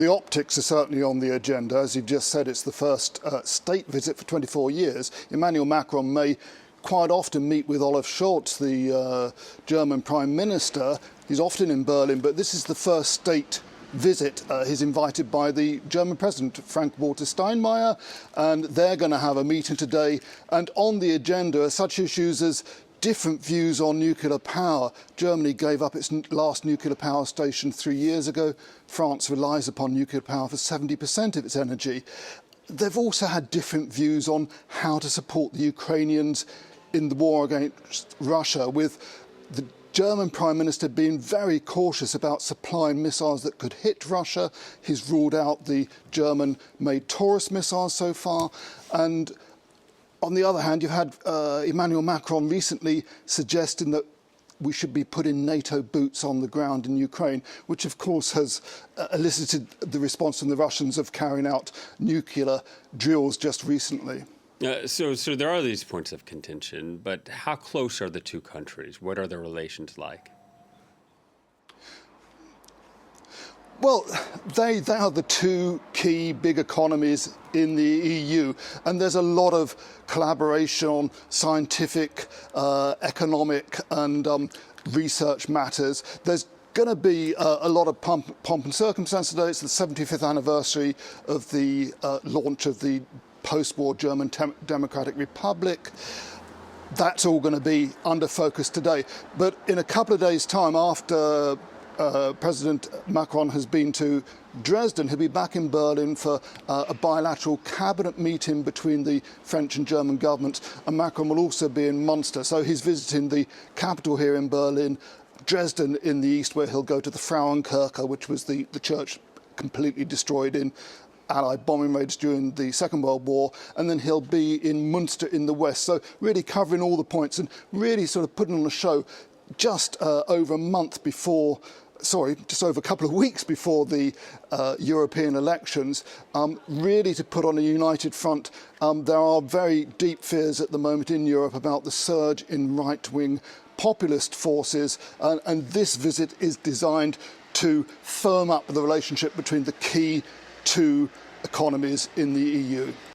The optics are certainly on the agenda. As you've just said, it's the first state visit for 24 years. Emmanuel Macron may quite often meet with Olaf Scholz, the German Prime Minister. He's often in Berlin, but this is the first state visit. He's invited by the German President, Frank-Walter Steinmeier, and they're going to have a meeting today. And on the agenda are such issues as different views on nuclear power. Germany gave up its last nuclear power station 3 years ago. France relies upon nuclear power for 70% of its energy. They've also had different views on how to support the Ukrainians in the war against Russia, with the German Prime Minister being very cautious about supplying missiles that could hit Russia. He's ruled out the German-made Taurus missiles so far. And on the other hand, you've had Emmanuel Macron recently suggesting that we should be putting NATO boots on the ground in Ukraine, which of course has elicited the response from the Russians of carrying out nuclear drills just recently. So there are these points of contention, but how close are the two countries? What are the relations like? Well, they are the two key big economies in the EU, and there's a lot of collaboration on scientific, economic and research matters. There's going to be a lot of pomp and circumstance today. It's the 75th anniversary of the launch of the post-war German Democratic Republic. That's all going to be under focus today. But in a couple of days' time, after President Macron has been to Dresden, he'll be back in Berlin for a bilateral cabinet meeting between the French and German governments, and Macron will also be in Muenster. So he's visiting the capital here in Berlin, Dresden in the east, where he'll go to the Frauenkirche, which was the church completely destroyed in Allied bombing raids during the Second World War, and then he'll be in Muenster in the west. So really covering all the points and really sort of putting on a show just over a month before, just over a couple of weeks before the European elections, really to put on a united front. There are very deep fears at the moment in Europe about the surge in right-wing populist forces, and this visit is designed to firm up the relationship between the key two economies in the EU.